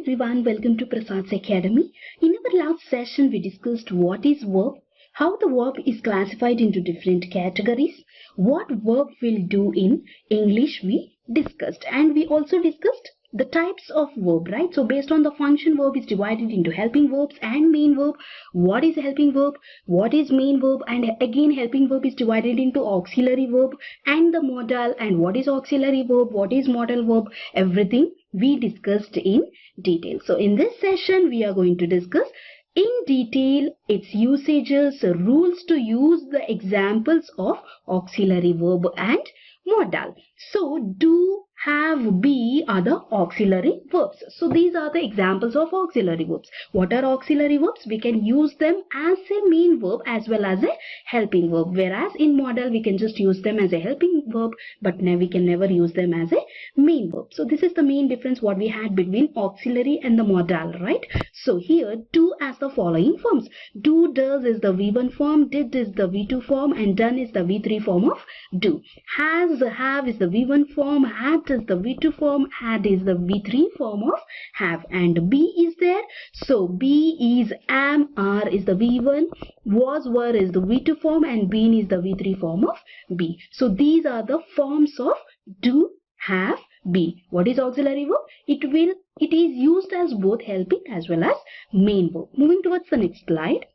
everyone, welcome to PRASAD'S Academy. In our last session, we discussed what is verb, how the verb is classified into different categories, what verb will do in English we discussed, and we also discussed the types of verb, right? So based on the function, verb is divided into helping verbs and main verb. What is helping verb? What is main verb? And again, helping verb is divided into auxiliary verb and the modal. And what is auxiliary verb? What is modal verb? Everything we discussed in detail. So in this session, we are going to discuss in detail its usages, rules to use the examples of auxiliary verb and modal. So do, have, be are the auxiliary verbs. So these are the examples of auxiliary verbs. What are auxiliary verbs? We can use them as a main verb as well as a helping verb. Whereas in modal we can just use them as a helping verb, but we can never use them as a main verb. So this is the main difference what we had between auxiliary and the modal, right? So here do as the following forms. Do, does is the V1 form, did is the V2 form, and done is the V3 form of do. Has, have is the V1 form, had is the V2 form, had is the V3 form of have, and be is there. So be is am, are is the V1, was, were is the V2 form, and been is the V3 form of be. So these are the forms of do, have, be. What is auxiliary verb? It is used as both helping as well as main verb. Moving towards the next slide.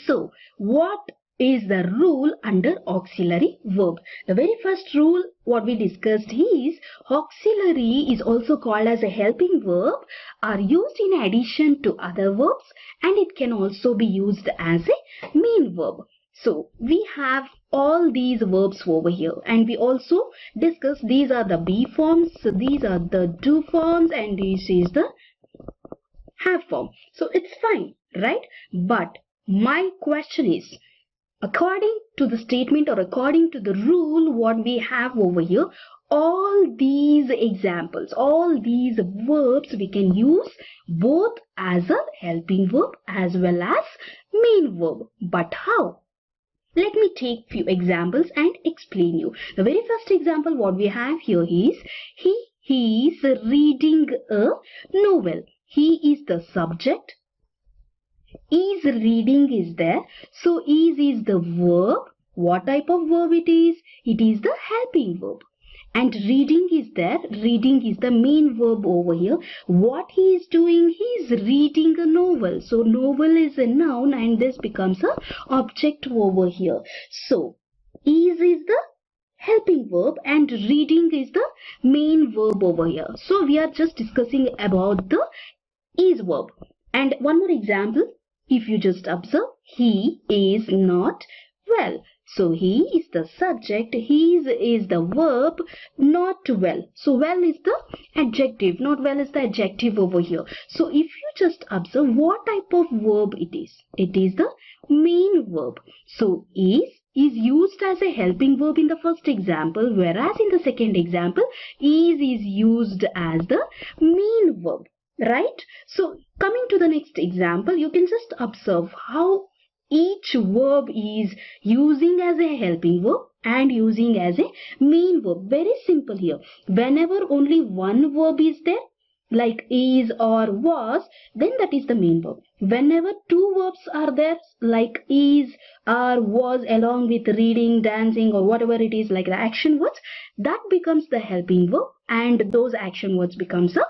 So what is the rule under auxiliary verb? The very first rule what we discussed is auxiliary is also called as a helping verb, are used in addition to other verbs, and it can also be used as a main verb. So we have all these verbs over here, and we also discussed these are the be forms, so these are the do forms, and this is the have form. So it's fine, right? But my question is, according to the statement or according to the rule what we have over here, all these examples, all these verbs we can use both as a helping verb as well as main verb. But how? Let me take few examples and explain you. The very first example what we have here is he is reading a novel. He is the subject. Is reading is there. So is the verb. What type of verb it is? It is the helping verb. And reading is there. Reading is the main verb over here. What he is doing? He is reading a novel. So novel is a noun and this becomes a object over here. So is the helping verb and reading is the main verb over here. So we are just discussing about the is verb. And one more example. If you just observe, he is not well. So he is the subject, he is the verb, not well. So well is the adjective, not well is the adjective over here. So if you just observe what type of verb it is the main verb. So is used as a helping verb in the first example, whereas in the second example, is used as the main verb, right? So coming to the next example, you can just observe how each verb is using as a helping verb and using as a main verb. Very simple here. Whenever only one verb is there, like is or was, then that is the main verb. Whenever two verbs are there, like is or was, along with reading, dancing, or whatever it is, like the action words, that becomes the helping verb, and those action words becomes a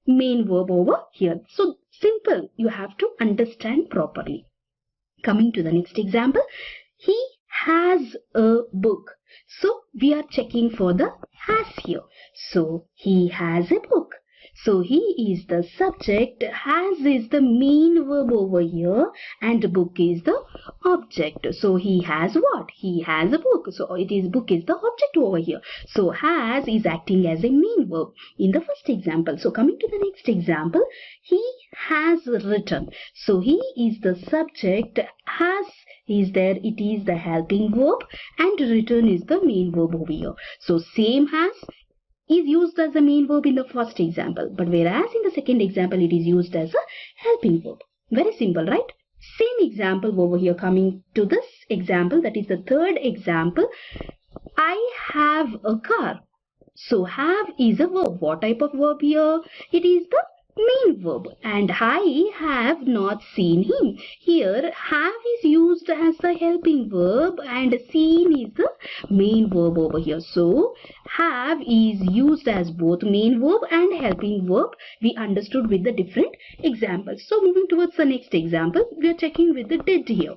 main verb over here. So simple, you have to understand properly. Coming to the next example, he has a book. So we are checking for the has here. So he has a book. So he is the subject, has is the main verb over here, and book is the object. So he has what? He has a book. So it is book is the object over here. So has is acting as a main verb in the first example. So coming to the next example, he has written. So he is the subject, has is there, it is the helping verb, and written is the main verb over here. So same has is used as a main verb in the first example, but whereas in the second example it is used as a helping verb. Very simple, right? Same example over here. Coming to this example, that is the third example, I have a car. So have is a verb. What type of verb here? It is the main verb, and I have not seen him. Here have is used as the helping verb and seen is the main verb over here. So have is used as both main verb and helping verb. We understood with the different examples. So moving towards the next example, we are checking with the did here.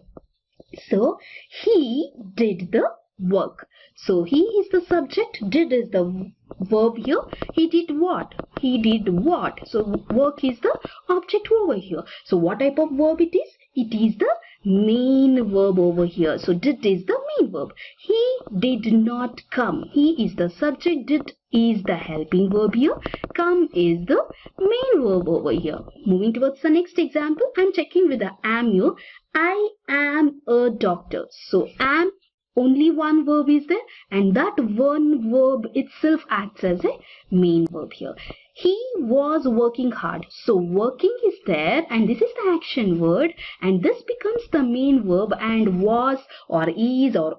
So he did the work. So he is the subject, did is the verb here. He did what? He did what? So work is the object over here. So what type of verb it is? It is the main verb over here. So did is the main verb. He did not come. He is the subject, did is the helping verb here. Come is the main verb over here. Moving towards the next example, I am checking with the am here. I am a doctor. So am, only one verb is there, and that one verb itself acts as a main verb here. He was working hard. So working is there, and this is the action word, and this becomes the main verb, and was or is or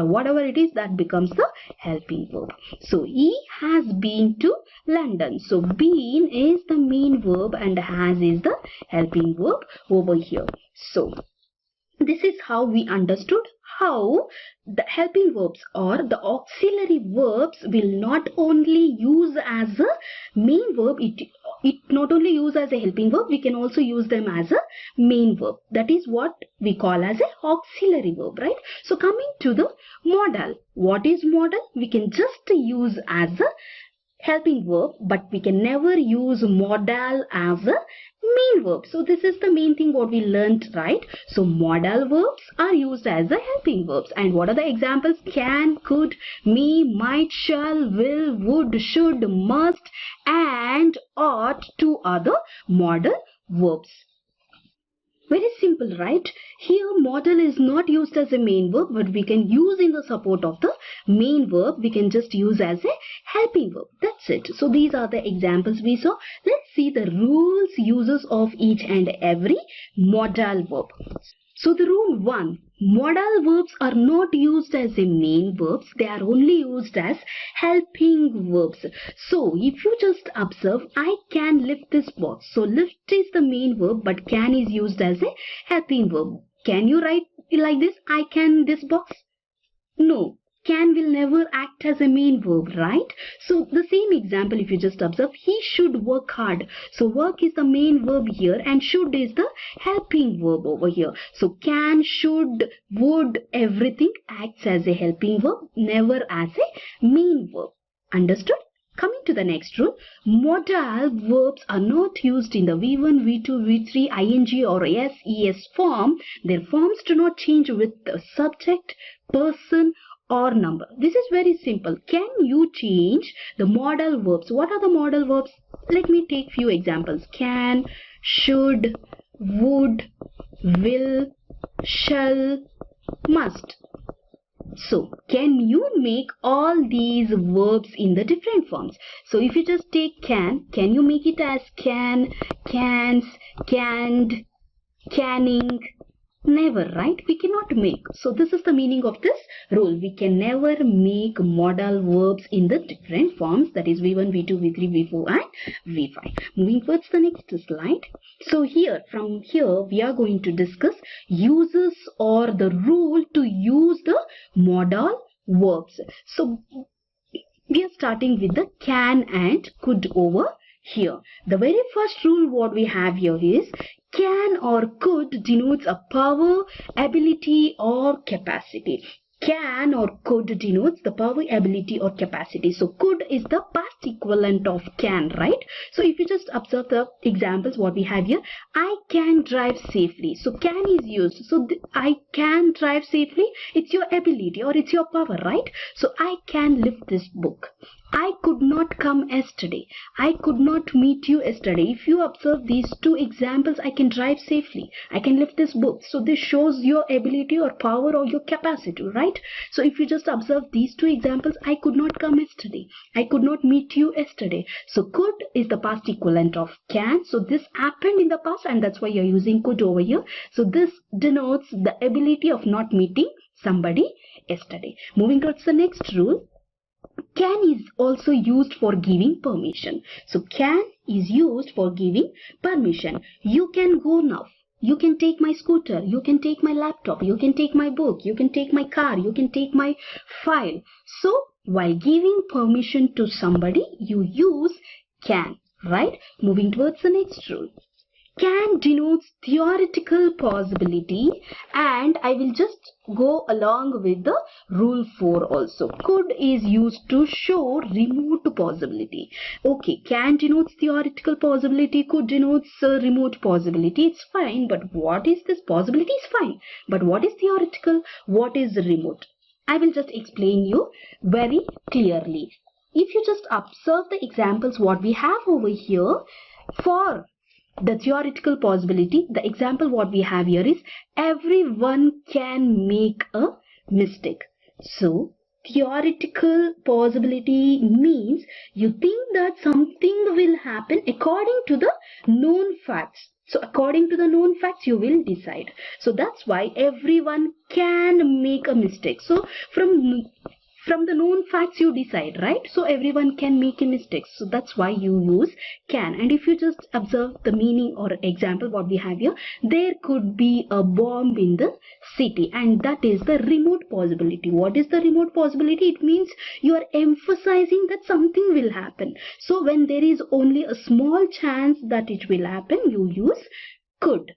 whatever it is, that becomes the helping verb. So he has been to London. So been is the main verb and has is the helping verb over here. So this is how we understood how the helping verbs or the auxiliary verbs will not only use as a main verb, it not only use as a helping verb, we can also use them as a main verb. That is what we call as a auxiliary verb, right? So coming to the modal. What is modal? We can just use as a helping verb, but we can never use modal as a main verb. So this is the main thing what we learnt, right? So modal verbs are used as a helping verbs. And what are the examples? Can, could, may, might, shall, will, would, should, must, and ought to are the modal verbs. Very simple, right? Here modal is not used as a main verb, but we can use in the support of the main verb. We can just use as a helping verb. That's it. So these are the examples we saw. Let's see the rules, uses of each and every modal verb. So the rule 1, modal verbs are not used as a main verbs. They are only used as helping verbs. So if you just observe, I can lift this box. So lift is the main verb, but can is used as a helping verb. Can you write like this? I can this box? No. Can will never act as a main verb, right? So the same example, if you just observe, he should work hard. So work is the main verb here and should is the helping verb over here. So can, should, would, everything acts as a helping verb, never as a main verb. Understood? Coming to the next rule, modal verbs are not used in the V1, V2, V3, ing or SES form. Their forms do not change with the subject, person, or number. This is very simple. Can you change the modal verbs? What are the modal verbs? Let me take few examples. Can, should, would, will, shall, must. So can you make all these verbs in the different forms? So if you just take can you make it as can, cans, canned, canning? Never, right? We cannot make. So this is the meaning of this rule. We can never make modal verbs in the different forms, that is V1, V2, V3, V4 and V5. Moving towards the next slide. So from here we are going to discuss uses or the rule to use the modal verbs. So we are starting with the can and could over here. The very first rule what we have here is can or could denotes a power, ability or capacity. Can or could denotes the power, ability or capacity. So could is the past equivalent of can, right? So if you just observe the examples what we have here, I can drive safely. So can is used. So I can drive safely, it's your ability or it's your power, right? So I can lift this book. I could not come yesterday. I could not meet you yesterday. If you observe these two examples, I can drive safely. I can lift this book. So this shows your ability or power or your capacity, right? So if you just observe these two examples, I could not come yesterday. I could not meet you yesterday. So could is the past equivalent of can. So this happened in the past and that's why you're using could over here. So this denotes the ability of not meeting somebody yesterday. Moving towards the next rule. Can is also used for giving permission. So can is used for giving permission. You can go now. You can take my scooter. You can take my laptop. You can take my book. You can take my car. You can take my file. So while giving permission to somebody, you use can, right? Moving towards the next rule. Can denotes theoretical possibility, and I will just go along with the rule 4 also. Could is used to show remote possibility. Okay, can denotes theoretical possibility, could denotes remote possibility. It's fine, but what is this possibility is fine. But what is theoretical? What is remote? I will just explain you very clearly. If you just observe the examples what we have over here, for the theoretical possibility, the example what we have here is everyone can make a mistake. So theoretical possibility means you think that something will happen according to the known facts. So according to the known facts you will decide. So that's why everyone can make a mistake. So from the known facts you decide, right? So everyone can make a mistake. So that's why you use can. And if you just observe the meaning or example what we have here, there could be a bomb in the city, and that is the remote possibility. What is the remote possibility? It means you are emphasizing that something will happen. So when there is only a small chance that it will happen, you use could.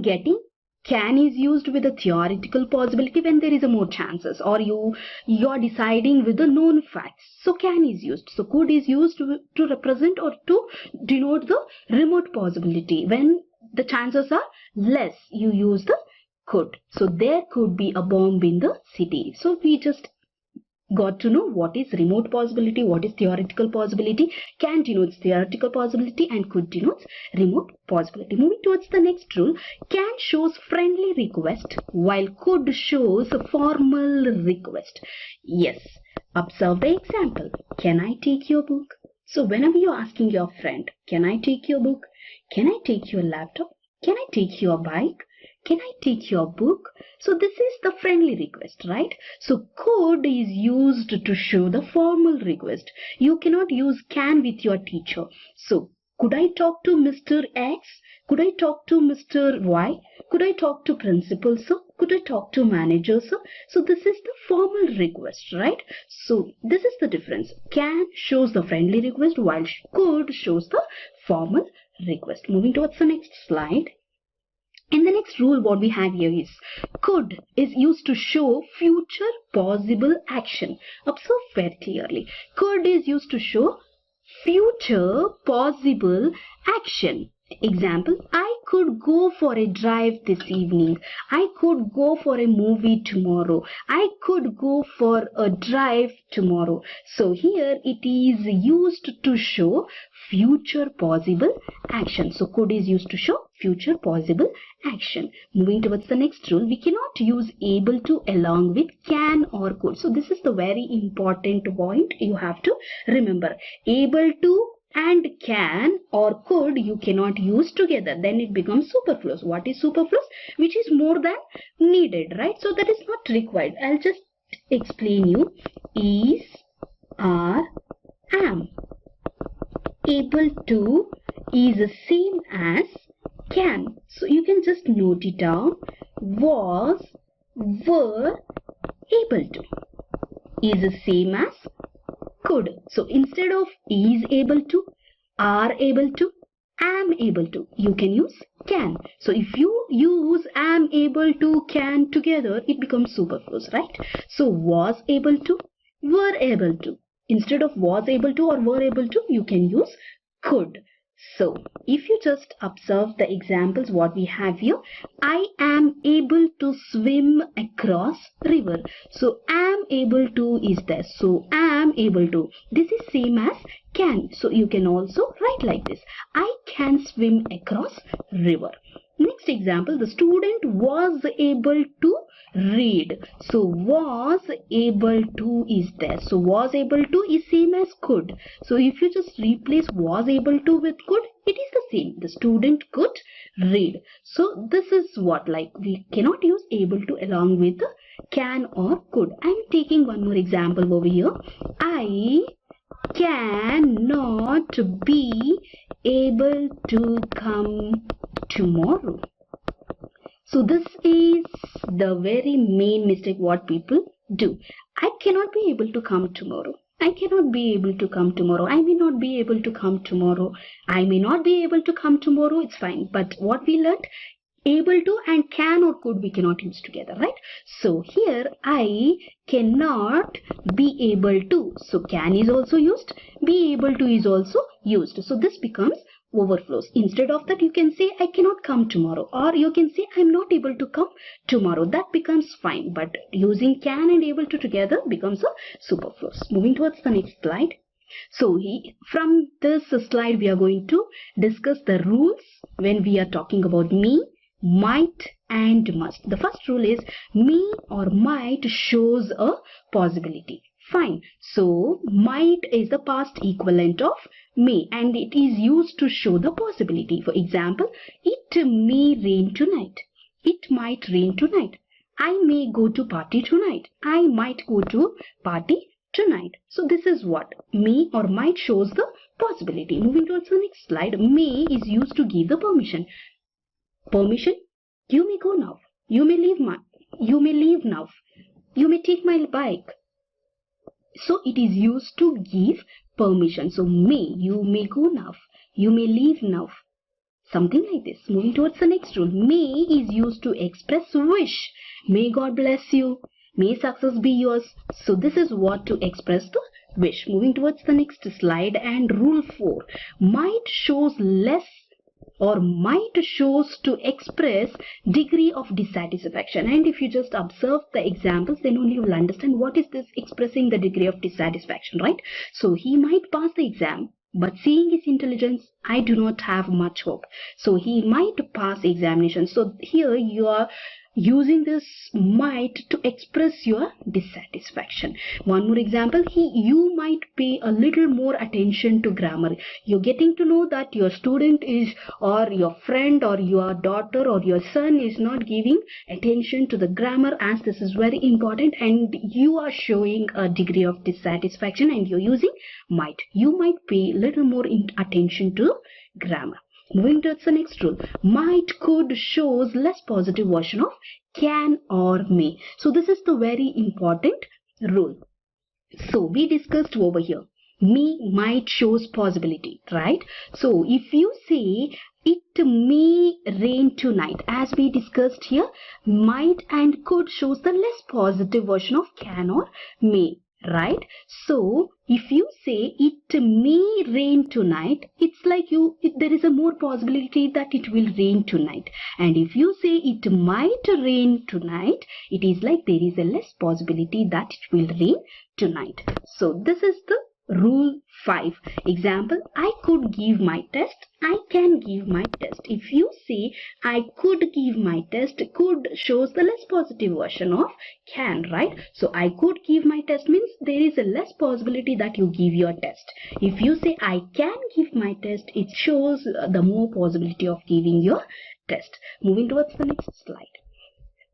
Getting? Can is used with a theoretical possibility when there is a more chances, or you're deciding with the known facts. So can is used. So could is used to represent or to denote the remote possibility. When the chances are less, you use the could. So there could be a bomb in the city. So we just got to know what is remote possibility, what is theoretical possibility. Can denotes theoretical possibility and could denotes remote possibility. Moving towards the next rule, can shows friendly request while could shows a formal request. Yes, observe the example. Can I take your book? So whenever you're asking your friend, can I take your book? Can I take your laptop? Can I take your bike? Can I take your book? So this is the friendly request, right? So could is used to show the formal request. You cannot use can with your teacher. So could I talk to Mr. X? Could I talk to Mr. Y? Could I talk to principal, sir? Could I talk to manager, sir? So this is the formal request, right? So this is the difference. Can shows the friendly request while could shows the formal request. Moving towards the next slide. In the next rule what we have here is could is used to show future possible action. Observe very clearly. Could is used to show future possible action. Example, I could go for a drive this evening. I could go for a movie tomorrow. I could go for a drive tomorrow. So here it is used to show future possible action. So could is used to show future possible action. Moving towards the next rule, we cannot use able to along with can or could. So this is the very important point you have to remember. Able to and can or could you cannot use together, then it becomes superfluous. What is superfluous? Which is more than needed, right? So that is not required. I'll just explain you. Is, are, am. Able to is the same as can. So you can just note it down. Was, were, able to is the same as could. So instead of is able to, are able to, am able to, you can use can. So if you use am able to, can together, it becomes superfluous, right? So was able to, were able to. Instead of was able to or were able to, you can use could. So if you just observe the examples what we have here, I am able to swim across river. So am able to is there. So am able to. This is same as can. So you can also write like this. I can swim across river. Next example, the student was able to read. So was able to is there. So was able to is same as could. So if you just replace was able to with could, it is the same. The student could read. So this is what, like, we cannot use able to along with the can or could. I'm taking one more example over here. I cannot be able to come tomorrow. So this is the very main mistake what people do. I cannot be able to come tomorrow. I cannot be able to come tomorrow. I may not be able to come tomorrow. I may not be able to come tomorrow. It's fine. But what we learned, able to and can or could we cannot use together, right? So here I cannot be able to. So can is also used. Be able to is also used. So this becomes overflows. Instead of that, you can say I cannot come tomorrow, or you can say I'm not able to come tomorrow. That becomes fine, but using can and able to together becomes a superfluous. Moving towards the next slide. So from this slide we are going to discuss the rules when we are talking about may, might and must. The first rule is may or might shows a possibility. Fine. So might is the past equivalent of may and it is used to show the possibility. For example, it may rain tonight. It might rain tonight. I may go to party tonight. I might go to party tonight. So this is what may or might shows the possibility. Moving towards the next slide. May is used to give the permission. Permission. You may go now. You may leave now. You may take my bike. So it is used to give permission. So may, you may go now. You may leave now. Something like this. Moving towards the next rule. May is used to express wish. May God bless you. May success be yours. So this is what to express the wish. Moving towards the next slide and rule 4. Might shows less or might shows to express degree of dissatisfaction. And if you just observe the examples, then only you will understand what is this expressing the degree of dissatisfaction, right? So he might pass the exam, but seeing his intelligence, I do not have much hope. So he might pass the examination. So here you are using this might to express your dissatisfaction. One more example, you might pay a little more attention to grammar. You're getting to know that your student is, or your friend or your daughter or your son is not giving attention to the grammar as this is very important, and you are showing a degree of dissatisfaction and you're using might. You might pay a little more attention to grammar. Moving to the next rule. Might, could shows less positive version of can or may. So this is the very important rule. So we discussed over here. May, might shows possibility, right? So if you say it may rain tonight, as we discussed here, might and could shows the less positive version of can or may. Right? So if you say it may rain tonight, it's like there is a more possibility that it will rain tonight. And if you say it might rain tonight, it is like there is a less possibility that it will rain tonight. So this is the rule 5. Example, I could give my test. I can give my test. If you say I could give my test, could shows the less positive version of can, right? So I could give my test means there is a less possibility that you give your test. If you say I can give my test, it shows the more possibility of giving your test. Moving towards the next slide.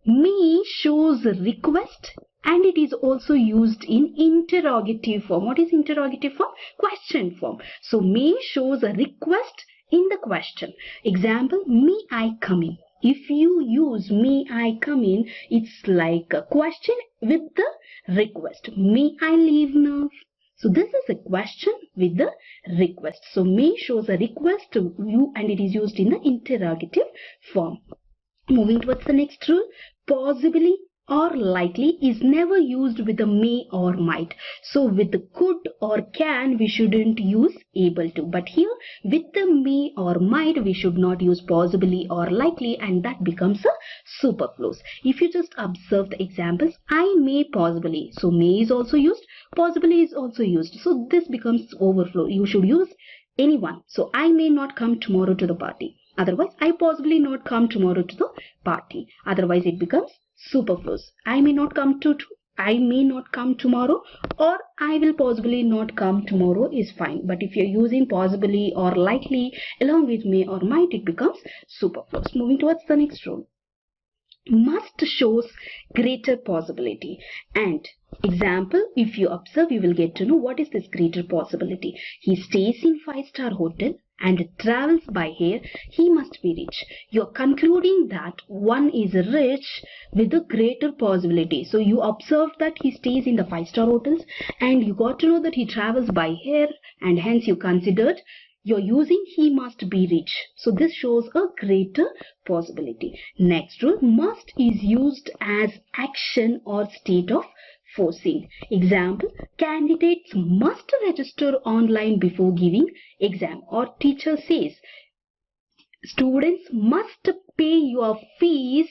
May shows request and it is also used in interrogative form. What is interrogative form? Question form. So may shows a request in the question. Example, may I come in? If you use may I come in, it's like a question with the request. May I leave now? So this is a question with the request. So may shows a request to you and it is used in the interrogative form. Moving towards the next rule, possibly or likely is never used with the may or might. So with the could or can, we shouldn't use able to. But here with the may or might, we should not use possibly or likely, and that becomes a superfluous. If you just observe the examples, I may possibly. So may is also used, possibly is also used. So this becomes overflow. You should use anyone. So I may not come tomorrow to the party. Otherwise, I possibly not come tomorrow to the party. Otherwise, it becomes superfluous. I may not come tomorrow, or I will possibly not come tomorrow is fine. But if you're using possibly or likely along with may or might, it becomes superfluous. Moving towards the next rule. Must shows greater possibility. And example, if you observe, you will get to know what is this greater possibility. He stays in 5-star hotel and travels by air. He must be rich. You are concluding that one is rich with a greater possibility. So you observed that he stays in the 5-star hotels and you got to know that he travels by air, and hence you considered you're using he must be rich. So this shows a greater possibility. Next rule, must is used as action or state of forcing. Example, candidates must register online before giving exam, or teacher says students must pay your fees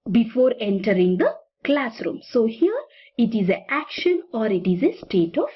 before entering the classroom. So here it is an action or it is a state of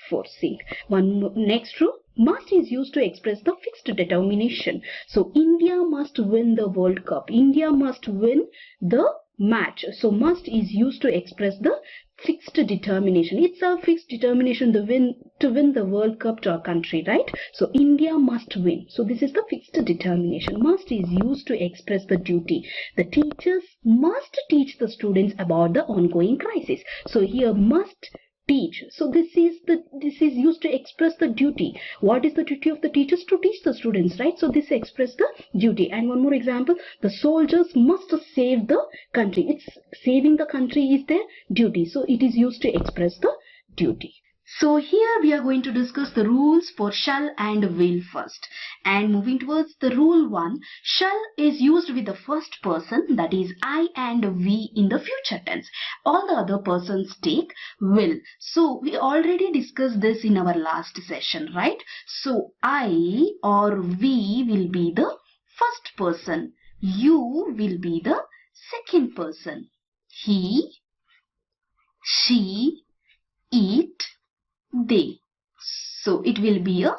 forcing. Next rule, must is used to express the fixed determination. So India must win the World Cup. India must win the match. So must is used to express the fixed determination. It's a fixed determination to win the World Cup to our country, right? So India must win. So this is the fixed determination. Must is used to express the duty. The teachers must teach the students about the ongoing crisis. So here must teach. So this is used to express the duty. What is the duty of the teachers? To teach the students, right? So this express the duty. And one more example, the soldiers must save the country. It's saving the country is their duty. So it is used to express the duty. So here we are going to discuss the rules for shall and will first. And moving towards the rule 1, shall is used with the first person, that is I and we in the future tense. All the other persons take will. So we already discussed this in our last session, right? So I or we will be the first person. You will be the second person. He, she, it, they. So it will be a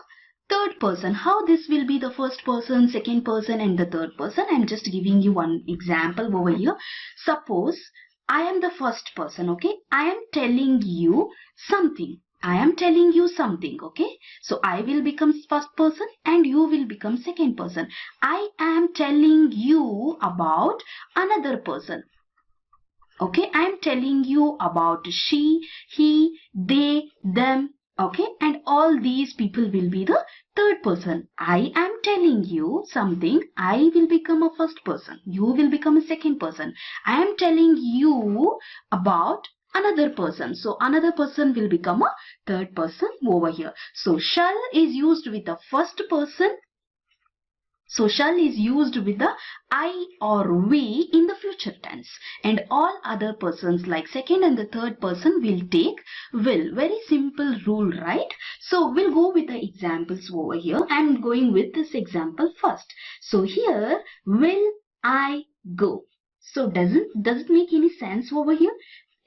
third person. How this will be the first person, second person and the third person? I am just giving you one example over here. Suppose I am the first person, okay? I am telling you something. I am telling you something, okay? So I will become first person and you will become second person. I am telling you about another person. Okay, I am telling you about she, he, they, them, okay, and all these people will be the third person. I am telling you something, I will become a first person, you will become a second person. I am telling you about another person, so another person will become a third person over here. So shall is used with the first person. So shall is used with the I or we in the future tense, and all other persons like second and the third person will take will. Very simple rule, right? So we'll go with the examples over here. I'm going with this example first. So here, will I go? So does it make any sense over here?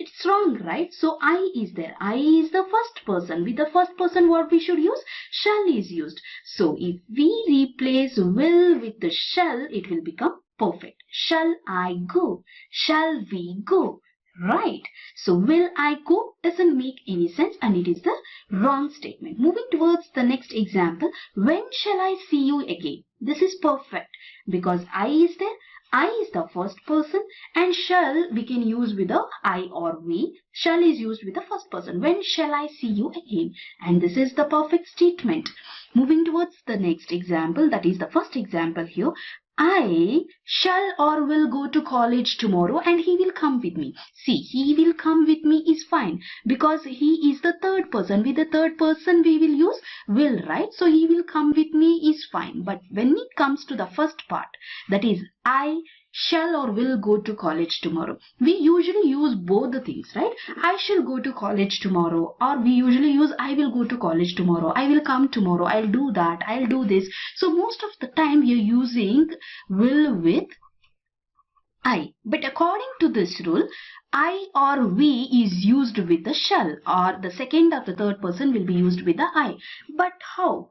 It's wrong, right? So I is there. I is the first person. With the first person, what we should use? Shall is used. So if we replace will with the shall, it will become perfect. Shall I go? Shall we go? Right. So will I go doesn't make any sense and it is the wrong statement. Moving towards the next example. When shall I see you again? This is perfect because I is there. I is the first person and shall we can use with the I or we. Shall is used with the first person. When shall I see you again? And this is the perfect statement. Moving towards the next example, that is the first example here. I shall or will go to college tomorrow and he will come with me. See, he will come with me is fine because he is the third person. With the third person we will use will, right? So he will come with me is fine. But when it comes to the first part, that is I shall or will go to college tomorrow, we usually use both the things, right? I shall go to college tomorrow, or we usually use I will go to college tomorrow, I will come tomorrow, I'll do that, I'll do this. So most of the time we are using will with I. But according to this rule, I or we is used with the shall, or the second or the third person will be used with the I. But how?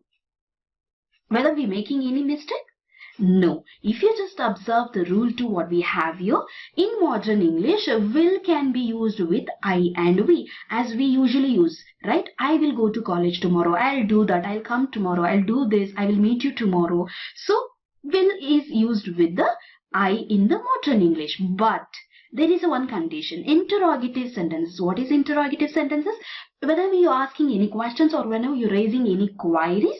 Whether we making any mistake? No. If you just observe the rule 2 what we have here, in modern English, will can be used with I and we as we usually use, right? I will go to college tomorrow, I'll do that, I'll come tomorrow, I'll do this, I will meet you tomorrow. So will is used with the I in the modern English. But there is one condition. Interrogative sentences. What is interrogative sentences? Whenever you are asking any questions or whenever you are raising any queries,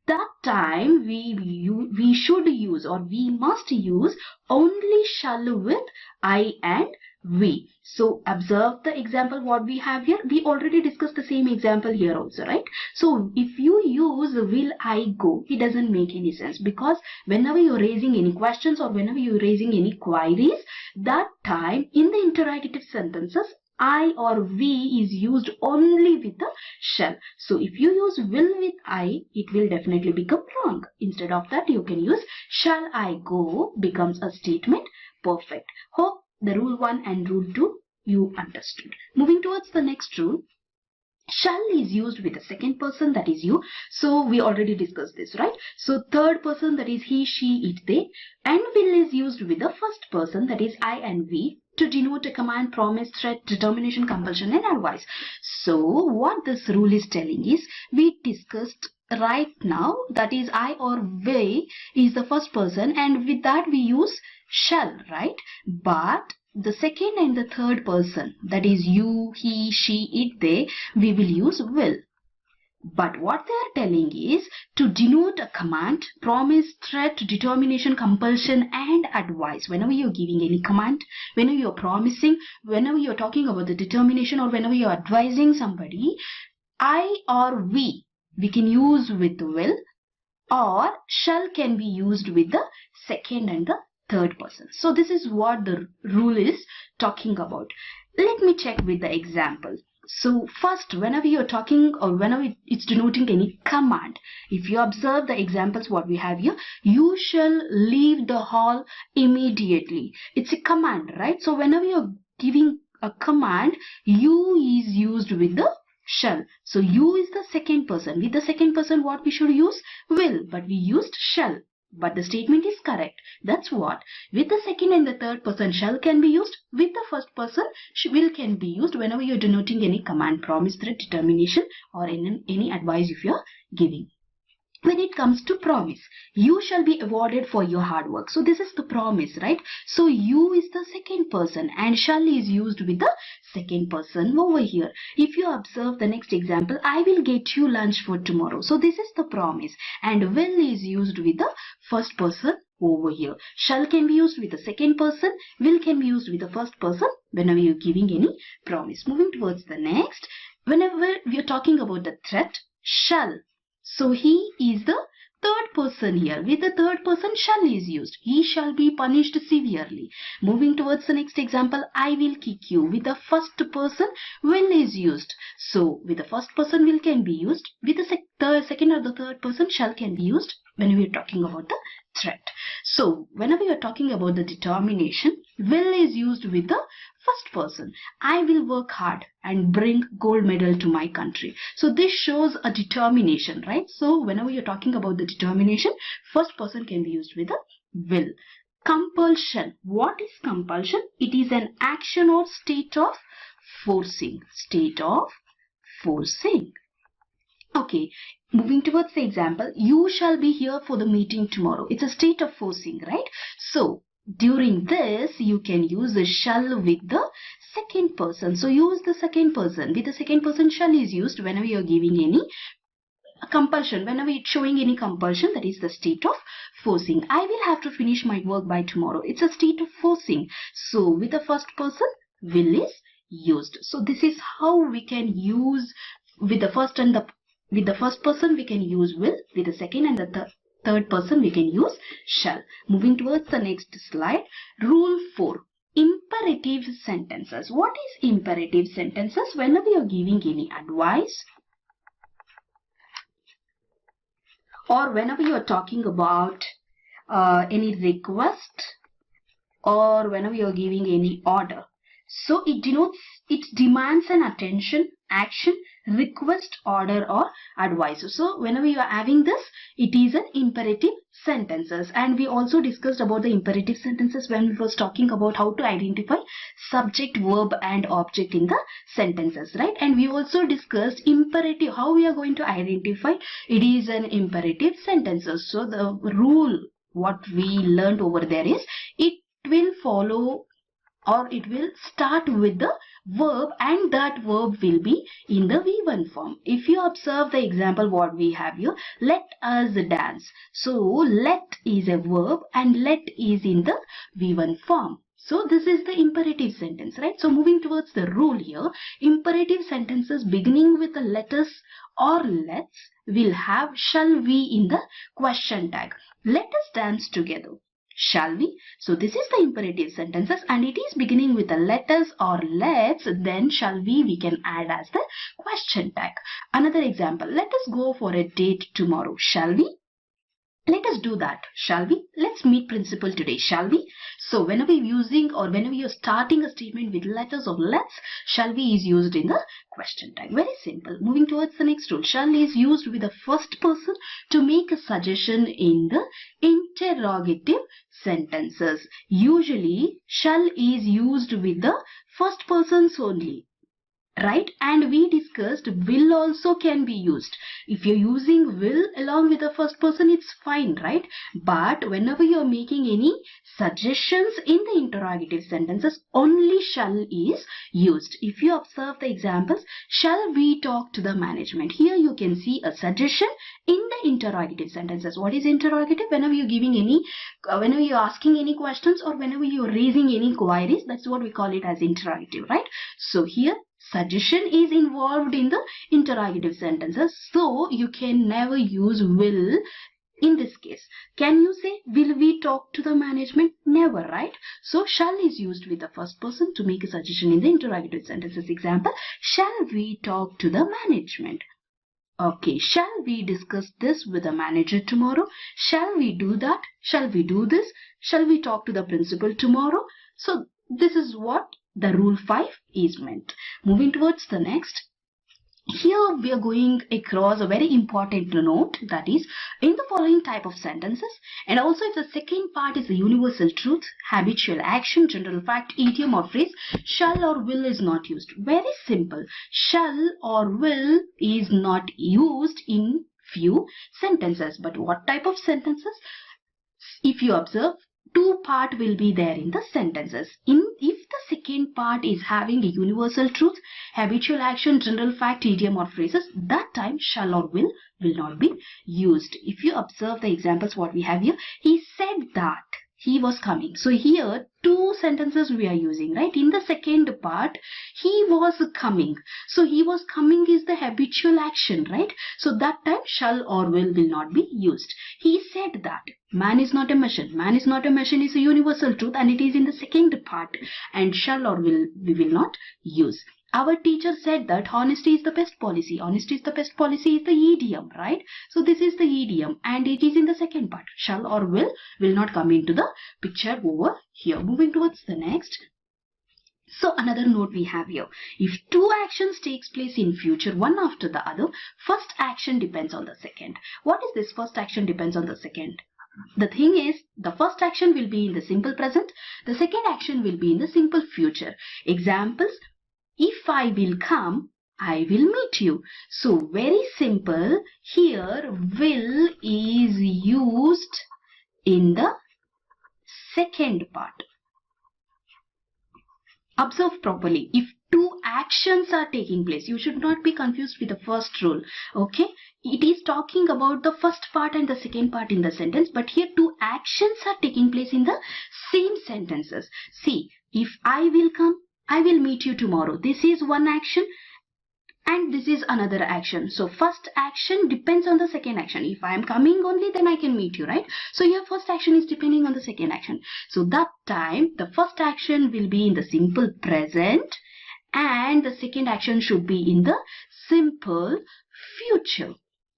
that time we should use or we must use only shall with I and we. So observe the example what we have here. We already discussed the same example here also, right? So if you use will I go, it doesn't make any sense, because whenever you're raising any questions or whenever you're raising any queries, that time in the interrogative sentences I or we is used only with the shall. So if you use will with I, it will definitely become wrong. Instead of that, you can use shall I go becomes a statement perfect. Hope the rule 1 and rule 2 you understood. Moving towards the next rule. Shall is used with the second person, that is you. So we already discussed this, right? So third person, that is he, she, it, they. And will is used with the first person, that is I and we, to denote a command, promise, threat, determination, compulsion and advice. So what this rule is telling is, we discussed right now, that is I or we is the first person, and with that we use shall, right? But the second and the third person, that is you, he, she, it, they, we will use will. But what they are telling is to denote a command, promise, threat, determination, compulsion and advice. Whenever you're giving any command, whenever you're promising, whenever you're talking about the determination or whenever you're advising somebody, I or we can use with will, or shall can be used with the second and the third person. So this is what the rule is talking about. Let me check with the example. So first, whenever you're talking or whenever it's denoting any command, if you observe the examples what we have here, you shall leave the hall immediately. It's a command, right? So whenever you're giving a command, you is used with the shall. So you is the second person. With the second person, what we should use? Will, but we used shall. But the statement is correct. That's what. With the second and the third person, shall can be used. With the first person, will can be used whenever you're denoting any command, promise, threat, determination or any advice if you're giving. When it comes to promise, you shall be awarded for your hard work. So this is the promise, right? So you is the second person and shall is used with the second person over here. If you observe the next example, I will get you lunch for tomorrow. So this is the promise, and will is used with the first person over here. Shall can be used with the second person, will can be used with the first person whenever you're giving any promise. Moving towards the next, whenever we are talking about the threat, shall. So he is the third person here. With the third person, shall is used. He shall be punished severely. Moving towards the next example, I will kick you. With the first person, will is used. So with the first person, will can be used. With the second or the third person, shall can be used when we are talking about the threat. So whenever you are talking about the determination, will is used with the first person. I will work hard and bring gold medal to my country. So this shows a determination, right? So whenever you're talking about the determination, first person can be used with a will. Compulsion. What is compulsion? It is an action or state of forcing. State of forcing. Okay, moving towards the example, you shall be here for the meeting tomorrow. It's a state of forcing, right? So during this, you can use the shall with the second person. So use the second person. With the second person, shall is used whenever you're giving any compulsion. Whenever it's showing any compulsion, that is the state of forcing. I will have to finish my work by tomorrow. It's a state of forcing. So with the first person, will is used. So this is how we can use with the first and with the first person we can use will. With the second and the third person we can use shall. Moving towards the next slide. Rule 4. Imperative sentences. What is imperative sentences? Whenever you are giving any advice or whenever you are talking about any request or whenever you are giving any order. So it demands an attention, action, request, order or advice. So whenever you are having this, it is an imperative sentences. And we also discussed about the imperative sentences when we was talking about how to identify subject, verb and object in the sentences, right? And we also discussed imperative, how we are going to identify it is an imperative sentences. So the rule what we learned over there is it will follow or it will start with the verb, and that verb will be in the V1 form. If you observe the example what we have here, let us dance. So let is a verb and let is in the V1 form. So this is the imperative sentence, right? So moving towards the rule here, imperative sentences beginning with the letters or let's will have shall we in the question tag. Let us dance together. Shall we? So this is the imperative sentences and it is beginning with the letters or let's, then shall we can add as the question tag. Another example, let us go for a date tomorrow. Shall we? Let us do that. Shall we? Let's meet principal today. Shall we? So whenever you're using or whenever you're starting a statement with letters or let's, shall we is used in the question tag. Very simple. Moving towards the next rule. Shall is used with the first person to make a suggestion in the interrogative sentences. Usually shall is used with the first persons only. Right? And we discussed will also can be used. If you're using will along with the first person, it's fine, right? But whenever you're making any suggestions in the interrogative sentences, only shall is used. If you observe the examples, shall we talk to the management? Here you can see a suggestion in the interrogative sentences. What is interrogative? Whenever you're giving any, whenever you're asking any questions or whenever you're raising any queries, that's what we call it as interrogative, right? So here, suggestion is involved in the interrogative sentences, so you can never use will in this case. Can you say will we talk to the management? Never, right? So shall is used with the first person to make a suggestion in the interrogative sentences. Example, shall we talk to the management? Okay, shall we discuss this with the manager tomorrow? Shall we do that? Shall we do this? Shall we talk to the principal tomorrow? So this is what the rule 5 is meant. Moving towards the next. Here we are going across a very important note, that is in the following type of sentences, and also if the second part is a universal truth, habitual action, general fact, idiom or phrase, shall or will is not used. Very simple. Shall or will is not used in few sentences. But what type of sentences? If you observe, two part will be there in the sentences. If the second part is having a universal truth, habitual action, general fact, idiom or phrases, that time shall or will not be used. If you observe the examples what we have here, he said that he was coming. So here two sentences we are using, right? In the second part, he was coming. So he was coming is the habitual action, right? So that time shall or will not be used. He said that man is not a machine. Man is not a machine is a universal truth and it is in the second part, and shall or will we will not use. Our teacher said that honesty is the best policy. Honesty is the best policy is the idiom, right? So this is the idiom and it is in the second part. Shall or will not come into the picture over here. Moving towards the next. So another note we have here. If two actions takes place in future, one after the other, first action depends on the second. What is this first action depends on the second? The thing is, the first action will be in the simple present. The second action will be in the simple future. Examples. If I will come, I will meet you. So very simple. Here will is used in the second part. Observe properly. If two actions are taking place, you should not be confused with the first rule. Okay. It is talking about the first part and the second part in the sentence, but here two actions are taking place in the same sentences. See, if I will come, I will meet you tomorrow. This is one action and this is another action. So first action depends on the second action. If I am coming only, then I can meet you, right? So your first action is depending on the second action. So that time the first action will be in the simple present and the second action should be in the simple future.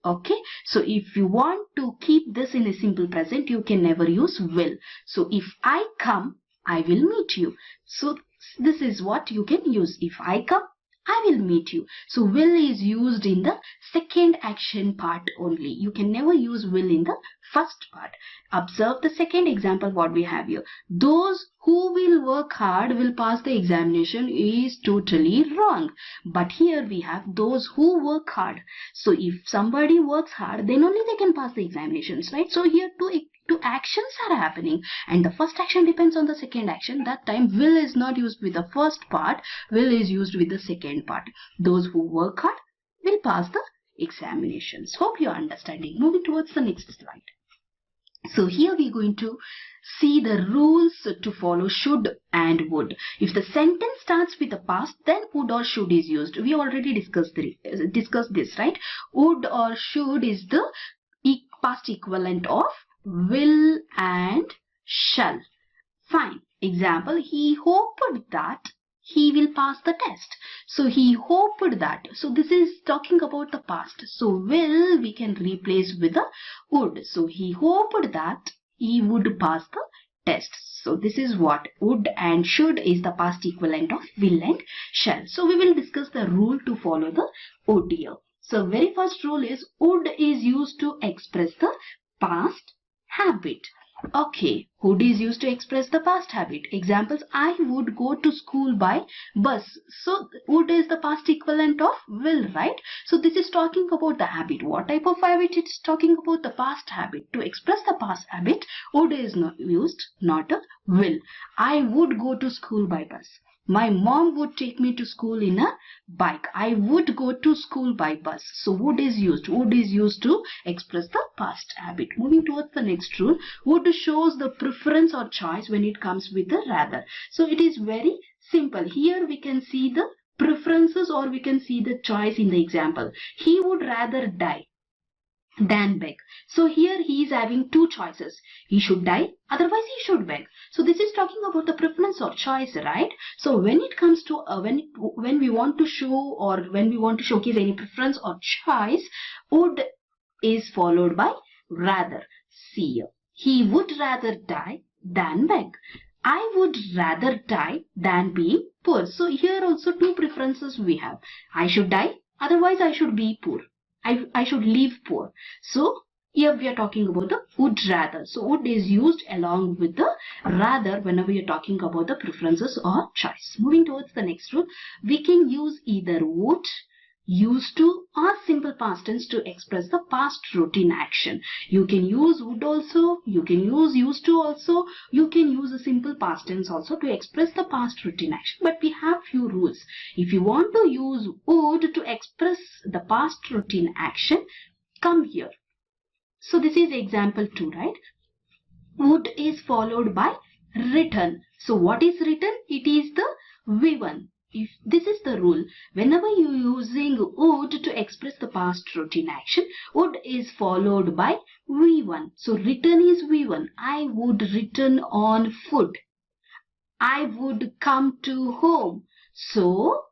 Okay, so if you want to keep this in a simple present, you can never use will. So if I come, I will meet you. So this is what you can use. If I come, I will meet you. So will is used in the second action part only. You can never use will in the first part. Observe the second example what we have here. Those who will work hard will pass the examination is totally wrong. But here we have those who work hard. So if somebody works hard, then only they can pass the examinations, right? So here two Two actions are happening and the first action depends on the second action. That time will is not used with the first part, will is used with the second part. Those who work hard will pass the examinations. Hope you are understanding. Moving towards the next slide. So here we are going to see the rules to follow should and would. If the sentence starts with the past, then would or should is used. We already discussed this, right? Would or should is the past equivalent of will and shall. Fine. Example, he hoped that he will pass the test. So he hoped that. So this is talking about the past. So will we can replace with the would. So he hoped that he would pass the test. So this is what would and should is the past equivalent of will and shall. So we will discuss the rule to follow the would here. So very first rule is would is used to express the past habit. Okay, would is used to express the past habit. Examples, I would go to school by bus. So would is the past equivalent of will, right? So this is talking about the habit. What type of habit? It is talking about the past habit. To express the past habit, would is not used, not a will. I would go to school by bus. My mom would take me to school in a bike. I would go to school by bus. So would is used. Would is used to express the past habit. Moving towards the next rule. Would shows the preference or choice when it comes with the rather. So it is very simple. Here we can see the preferences or we can see the choice in the example. He would rather die than beg. So here he is having two choices. He should die, otherwise he should beg. So this is talking about the preference or choice, right? So when it comes to when we want to show or when we want to showcase any preference or choice, would is followed by rather. See here. He would rather die than beg. I would rather die than be poor. So here also two preferences we have. I should die, otherwise I should be poor. I should live poor. So here we are talking about the would rather. So would is used along with the rather whenever you are talking about the preferences or choice. Moving towards the next rule, we can use either would, used to or simple past tense to express the past routine action. You can use would also, you can use used to also, you can use a simple past tense also to express the past routine action. But we have few rules. If you want to use would to express the past routine action, come here. So this is example 2, right? Would is followed by written. So what is written? It is the V1. If this is the rule, whenever you are using would to express the past routine action, would is followed by V1. So written is V1. I would return on foot. I would come to home. So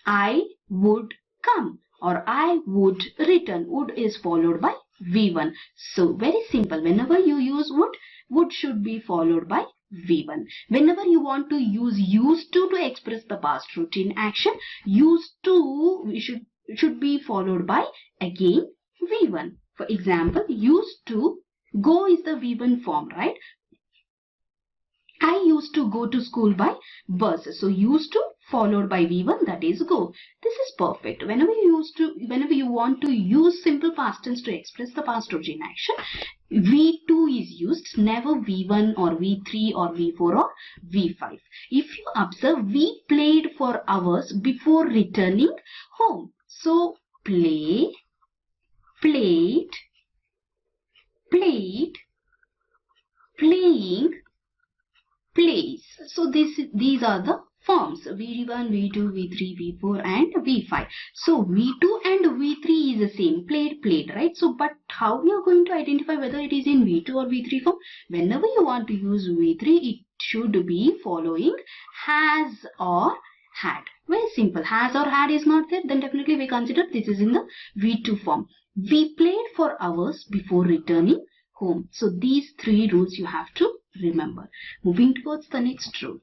I would come or I would return. Would is followed by V1. So very simple. Whenever you use would should be followed by V1. Whenever you want to use used to express the past routine action, used to should be followed by again V1. For example, used to go is the V1 form, right? I used to go to school by bus. So used to followed by V1, that is go. This is perfect. Whenever you want to use simple past tense to express the past routine action, V2 is used, never V1 or V3 or V4 or V5. If you observe, we played for hours before returning home. So play, played, played, playing, plays. So these are the forms V1, V2, V3, V4 and V5. So V2 and V3 is the same, played, right? So but how we are going to identify whether it is in V2 or V3 form? Whenever you want to use V3, it should be following has or had. Very simple. Has or had is not there, then definitely we consider this is in the V2 form. We played for hours before returning home. So these three rules you have to remember. Moving towards the next rule.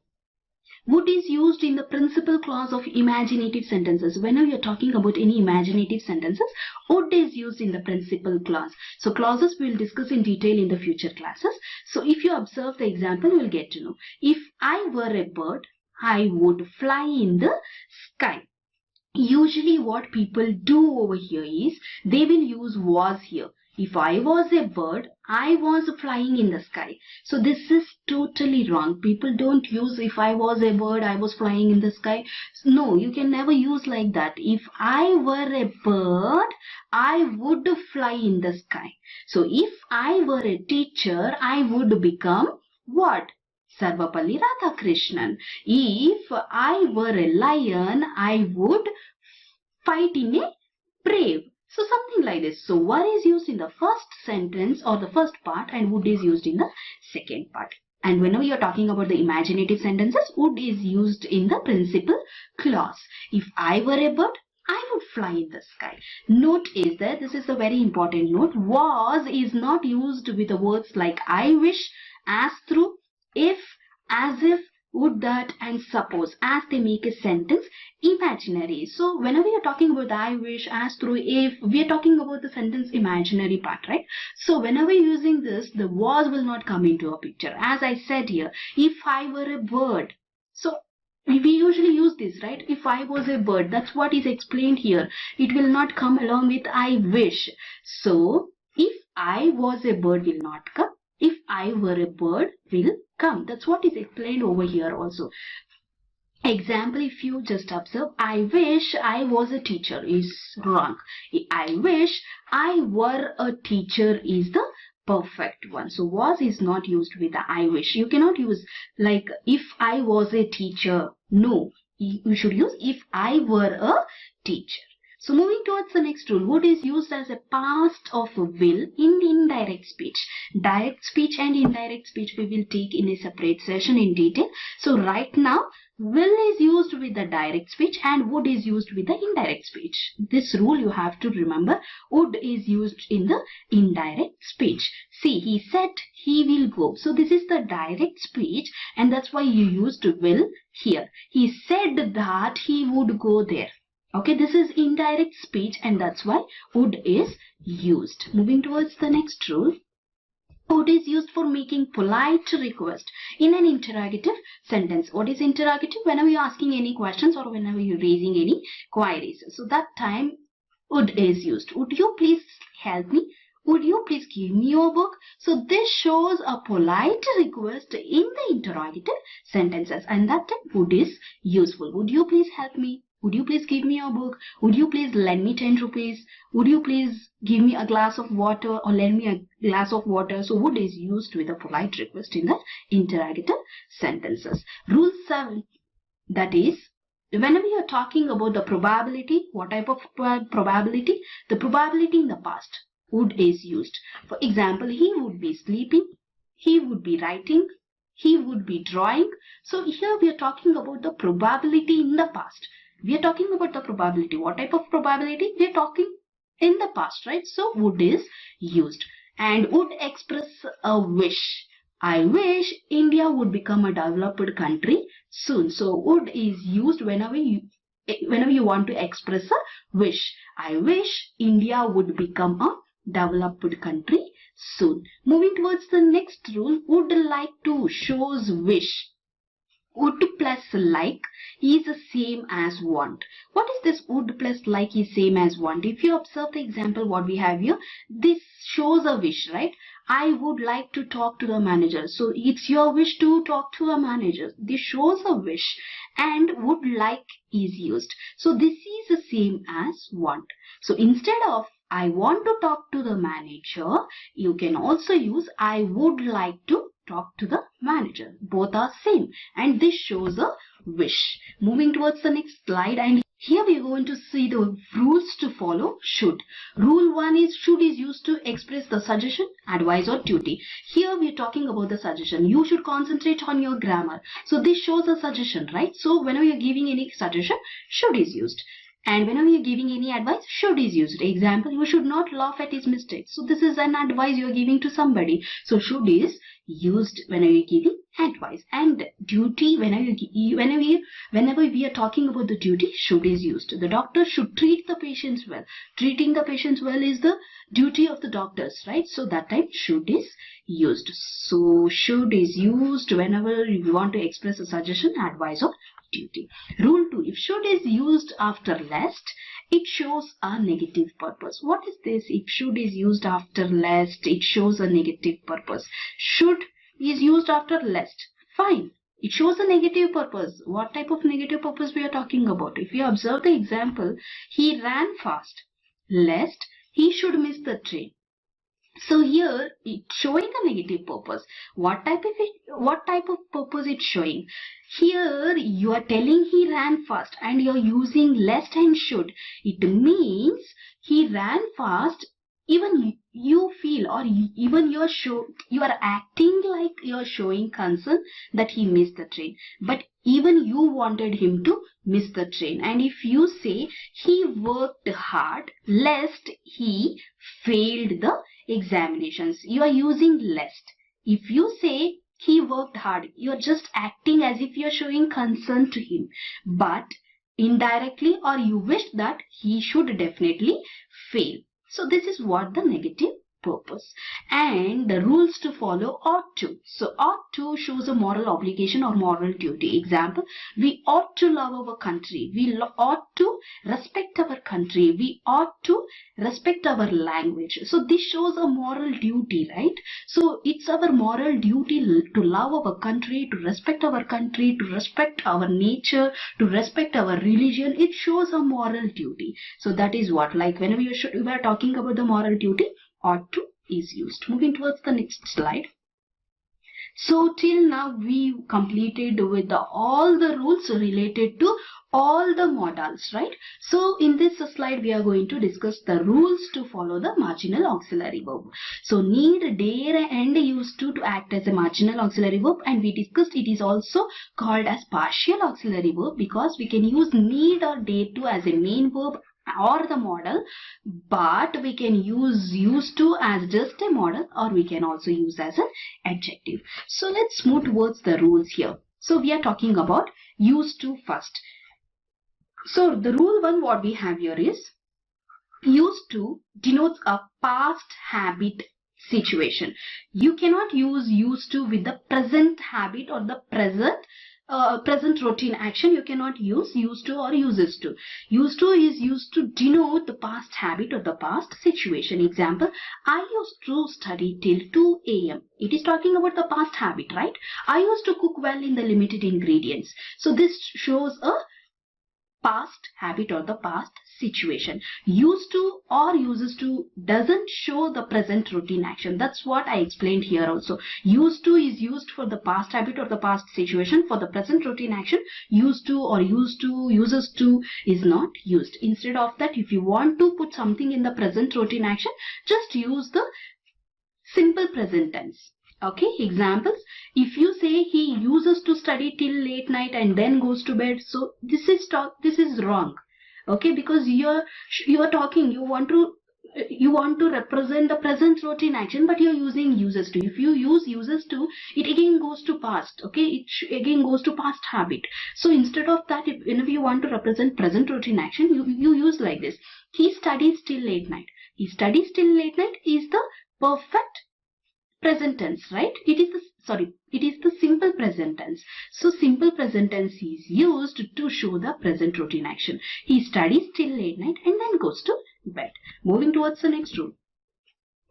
Would is used in the principal clause of imaginative sentences. Whenever you're talking about any imaginative sentences, would is used in the principal clause. So clauses we will discuss in detail in the future classes. So if you observe the example, you will get to know. If I were a bird, I would fly in the sky. Usually what people do over here is, they will use was here. If I was a bird, I was flying in the sky. So this is totally wrong. People don't use if I was a bird, I was flying in the sky. No, you can never use like that. If I were a bird, I would fly in the sky. So if I were a teacher, I would become what? Sarvapalli Radhakrishnan. If I were a lion, I would fight in a brave. So something like this. So were is used in the first sentence or the first part and would is used in the second part. And whenever you are talking about the imaginative sentences, would is used in the principal clause. If I were a bird, I would fly in the sky. Note is that this is a very important note. Was is not used with the words like I wish, as through, if, as if, would that and suppose, as they make a sentence imaginary. So whenever you're talking about I wish, as through, if, we are talking about the sentence imaginary part, right? So whenever you're using this, the was will not come into a picture. As I said here, if I were a bird. So we usually use this, right? If I was a bird, that's what is explained here. It will not come along with I wish. So if I was a bird will not come. If I were a bird will come. That's what is explained over here also. Example, if you just observe, I wish I was a teacher is wrong. I wish I were a teacher is the perfect one. So was is not used with the I wish. You cannot use like if I was a teacher. No, you should use if I were a teacher. So moving towards the next rule, would is used as a past of will in indirect speech. Direct speech and indirect speech we will take in a separate session in detail. So right now, will is used with the direct speech and would is used with the indirect speech. This rule you have to remember. Would is used in the indirect speech. See, he said he will go. So this is the direct speech and that's why you used will here. He said that he would go there. Okay, this is indirect speech and that's why would is used. Moving towards the next rule. Would is used for making polite request in an interrogative sentence. What is interrogative? Whenever you're asking any questions or whenever you're raising any queries. So that time would is used. Would you please help me? Would you please give me your book? So this shows a polite request in the interrogative sentences and that time would is useful. Would you please help me? Would you please give me your book? Would you please lend me 10 rupees? Would you please give me a glass of water or lend me a glass of water? So would is used with a polite request in the interrogative sentences. Rule 7, that is, whenever you are talking about the probability, what type of probability? The probability in the past, would is used. For example, he would be sleeping, he would be writing, he would be drawing. So here we are talking about the probability in the past. We are talking about the probability. What type of probability? We are talking in the past, right? So would is used. And would express a wish. I wish India would become a developed country soon. So would is used whenever you want to express a wish. I wish India would become a developed country soon. Moving towards the next rule, would like to shows wish. Would plus like is the same as want. What is this would plus like is same as want? If you observe the example what we have here, this shows a wish, right? I would like to talk to the manager. So it's your wish to talk to the manager. This shows a wish and would like is used. So this is the same as want. So instead of I want to talk to the manager, you can also use I would like to talk to the manager. Both are same and this shows a wish. Moving towards the next slide, and here we are going to see the rules to follow should. Rule 1 is should is used to express the suggestion, advice or duty. Here we are talking about the suggestion. You should concentrate on your grammar. So this shows a suggestion, right? So whenever you are giving any suggestion, should is used. And whenever you are giving any advice, should is used. Example, you should not laugh at his mistakes. So this is an advice you are giving to somebody. So should is used whenever you are giving advice. And duty, whenever we are talking about the duty, should is used. The doctor should treat the patients well. Treating the patients well is the duty of the doctors, right? So that time should is used. So should is used whenever you want to express a suggestion, advice or duty. Rule 2 If should is used after lest, it shows a negative purpose. What is this? If should is used after lest, it shows a negative purpose. Should is used after lest. Fine. It shows a negative purpose. What type of negative purpose we are talking about? If you observe the example, he ran fast, lest he should miss the train. So here it's showing a negative purpose. What type of purpose it's showing? Here you are telling he ran fast and you are using lest and should. It means he ran fast. Even you feel, or even you are acting like you are showing concern that he missed the train. But even you wanted him to miss the train. And if you say he worked hard lest he failed the examinations, you are using lest. If you say he worked hard, you are just acting as if you are showing concern to him. But indirectly, or you wish that he should definitely fail. So this is what the negative purpose. And the rules to follow ought to. So ought to shows a moral obligation or moral duty. Example, we ought to love our country. We ought to respect our country. We ought to respect our language. So this shows a moral duty, right? So it's our moral duty to love our country, to respect our nature, to respect our religion. It shows a moral duty. So that is what, like whenever we are talking about the moral duty, ought to is used. Moving towards the next slide. So till now we completed with all the rules related to all the modals, right? So in this slide we are going to discuss the rules to follow the marginal auxiliary verb. So need, dare and used to act as a marginal auxiliary verb, and we discussed it is also called as partial auxiliary verb because we can use need or dare to as a main verb or the modal, but we can use used to as just a modal, or we can also use as an adjective. So let's move towards the rules here. So we are talking about used to first. So the rule 1 what we have here is used to denotes a past habit situation. You cannot use used to with the present habit or the present routine action. You cannot use used to or uses to. Used to is used to denote the past habit or the past situation. Example, I used to study till 2 a.m. It is talking about the past habit, right? I used to cook well in the limited ingredients. So this shows a past habit or the past situation. Used to or uses to doesn't show the present routine action. That's what I explained here also. Used to is used for the past habit or the past situation. For the present routine action, used to or used to, uses to is not used. Instead of that, if you want to put something in the present routine action, just use the simple present tense. Okay, examples. If you say he uses to study till late night and then goes to bed, so this is wrong. Okay, because you are talking, you want to represent the present routine action, but you are using uses to. If you use uses to, it again goes to past. Okay, it again goes to past habit. So instead of that, whenever you want to represent present routine action, you use like this. He studies till late night. He studies till late night is the perfect present tense, right? It is the simple present tense. So simple present tense is used to show the present routine action. He studies till late night and then goes to bed. Moving towards the next rule.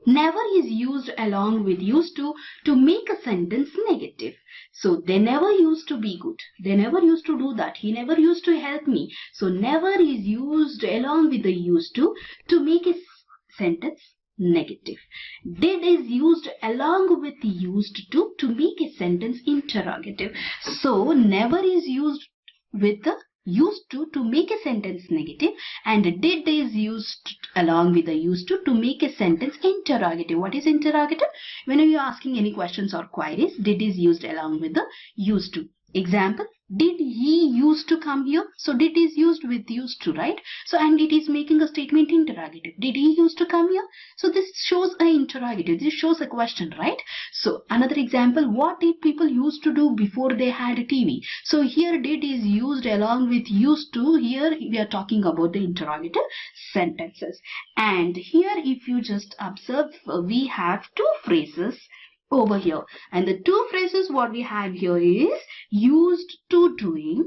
Never is used along with used to make a sentence negative. So they never used to be good. They never used to do that. He never used to help me. So never is used along with the used to make a sentence negative. Did is used along with the used to make a sentence interrogative. So never is used with the used to make a sentence negative, and did is used along with the used to make a sentence interrogative. What is interrogative? When you are asking any questions or queries, did is used along with the used to. Example, did he used to come here? So did is used with used to, right? So and it is making a statement interrogative. Did he used to come here? So this shows an interrogative. This shows a question, right? So another example, what did people used to do before they had a TV? So here did is used along with used to. Here we are talking about the interrogative sentences. And here if you just observe, we have two phrases over here, and the two phrases what we have here is used to doing,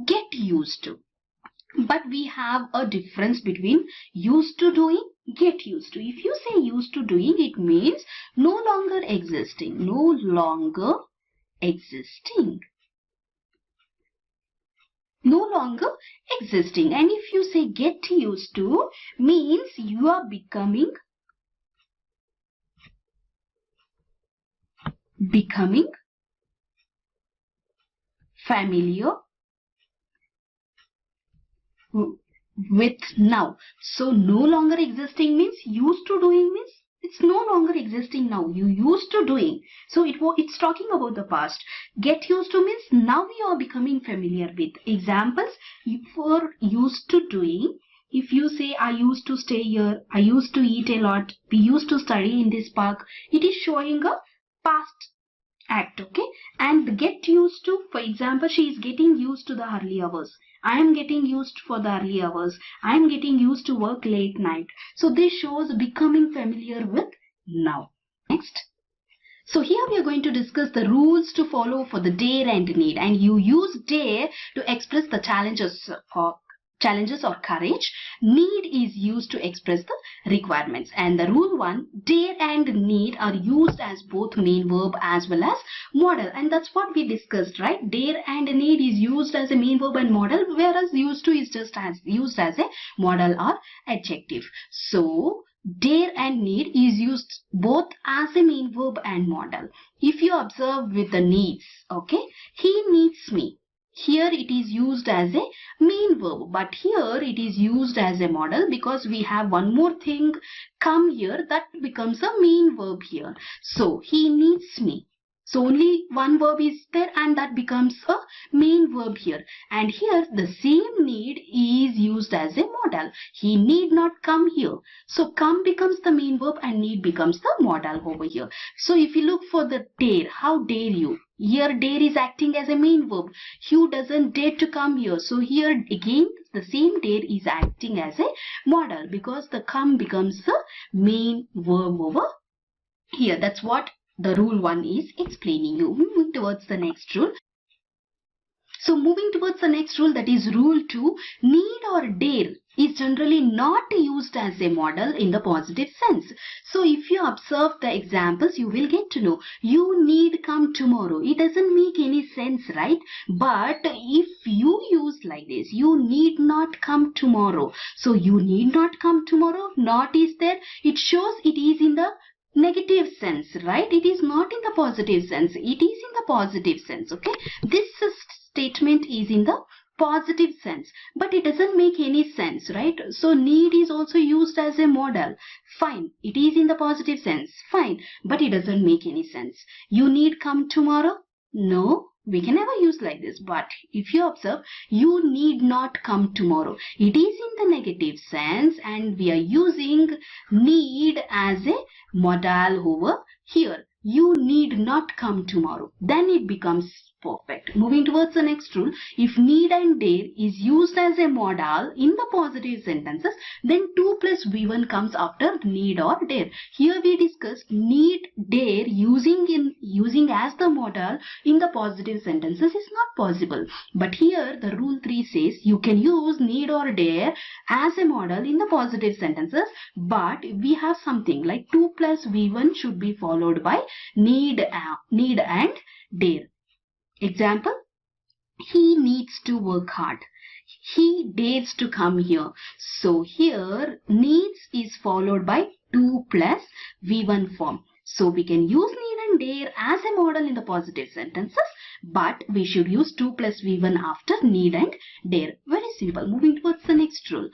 get used to. But we have a difference between used to doing, get used to. If you say used to doing, it means no longer existing. No longer existing. No longer existing. And if you say get used to, means you are becoming familiar with now. So no longer existing means used to doing means it's no longer existing now. You used to doing. So it's talking about the past. Get used to means now you are becoming familiar with. Examples for used to doing. If you say I used to stay here, I used to eat a lot, we used to study in this park, it is showing a past act, okay? And get used to, for example, she is getting used to the early hours. I am getting used for the early hours. I am getting used to work late night. So this shows becoming familiar with now. Next. So here we are going to discuss the rules to follow for the dare and need. And you use dare to express the challenges or courage. Need is used to express the requirements. And the rule 1, dare and need are used as both main verb as well as modal. And that's what we discussed, right? Dare and need is used as a main verb and modal, whereas used to is just used as a modal or adjective. So dare and need is used both as a main verb and modal. If you observe with the needs, okay, he needs me. Here it is used as a main verb, but here it is used as a modal because we have one more thing come here that becomes a main verb here. So he needs me. So only one verb is there and that becomes a main verb here. And here the same need is used as a modal. He need not come here. So come becomes the main verb and need becomes the modal over here. So if you look for the dare, how dare you? Here dare is acting as a main verb. Hugh doesn't dare to come here. So here again the same dare is acting as a modal because the come becomes the main verb over here. That's what the rule 1 is explaining you. Moving towards the next rule. So moving towards the next rule, that is rule 2, need or dare is generally not used as a modal in the positive sense. So if you observe the examples, you will get to know. You need come tomorrow. It doesn't make any sense, right? But if you use like this, you need not come tomorrow. So you need not come tomorrow, not is there. It shows it is in the negative sense, right? It is not in the positive sense. It is in the positive sense, okay? This statement is in the positive sense, but it doesn't make any sense, right? So need is also used as a modal. Fine, it is in the positive sense. Fine, but it doesn't make any sense. You need come tomorrow? No, we can never use like this. But if you observe, you need not come tomorrow. It is in the negative sense and we are using need as a modal over here. You need not come tomorrow. Then it becomes perfect. Moving towards the next rule. If need and dare is used as a modal in the positive sentences, then 2 plus V1 comes after need or dare. Here we discussed need, dare using as the modal in the positive sentences is not possible. But here the rule 3 says you can use need or dare as a modal in the positive sentences, but we have something like 2 plus V1 should be followed by need and dare. Example, he needs to work hard. He dares to come here. So here needs is followed by 2 plus V1 form. So we can use need and dare as a modal in the positive sentences, but we should use 2 plus V1 after need and dare. Very simple. Moving towards the next rule.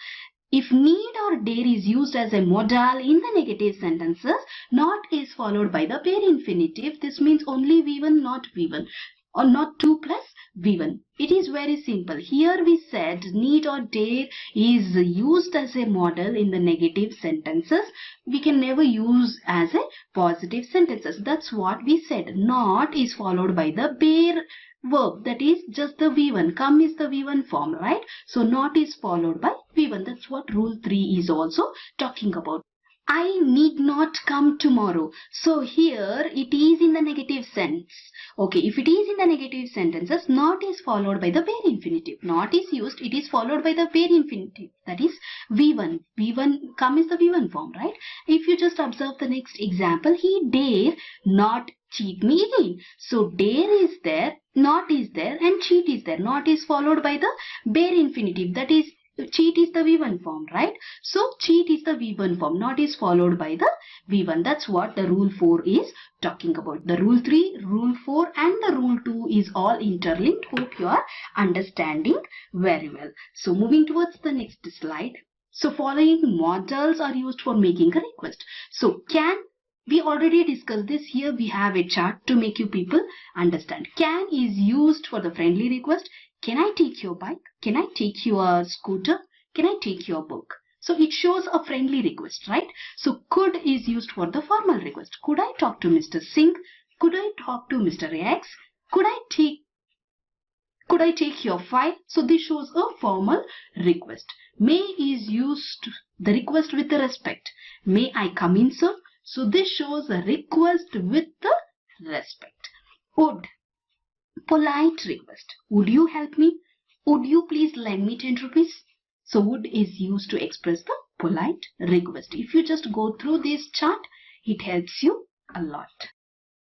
If need or dare is used as a modal in the negative sentences, not is followed by the bare infinitive. This means only V1, not V1. Or not 2 plus V1. It is very simple. Here we said need or dare is used as a modal in the negative sentences. We can never use as a positive sentences. That's what we said. Not is followed by the bare verb, that is just the V1. Come is the V1 form, right? So not is followed by V1. That's what rule 3 is also talking about. I need not come tomorrow. So here it is in the negative sense. Okay, if it is in the negative sentences, not is followed by the bare infinitive. Not is used, it is followed by the bare infinitive. That is V1. V1, come is the V1 form, right? If you just observe the next example, he dare not cheat me again. So dare is there, not is there, and cheat is there. Not is followed by the bare infinitive. That is, cheat is the V1 form, right? So cheat is the V1 form, not is followed by the V1. That's what the rule 4 is talking about. The rule 3, rule 4 and the rule 2 is all interlinked. Hope you are understanding very well. So moving towards the next slide. So following models are used for making a request. So can, we already discussed this. Here we have a chart to make you people understand. Can is used for the friendly request. Can I take your bike? Can I take your scooter? Can I take your book? So it shows a friendly request, right? So could is used for the formal request. Could I talk to Mr. Singh? Could I talk to Mr. X? Could I take your file? So this shows a formal request. May is used, the request with the respect. May I come in, sir? So this shows a request with the respect. Would, polite request. Would you help me? Would you please lend me 10 rupees? So would is used to express the polite request. If you just go through this chart, it helps you a lot.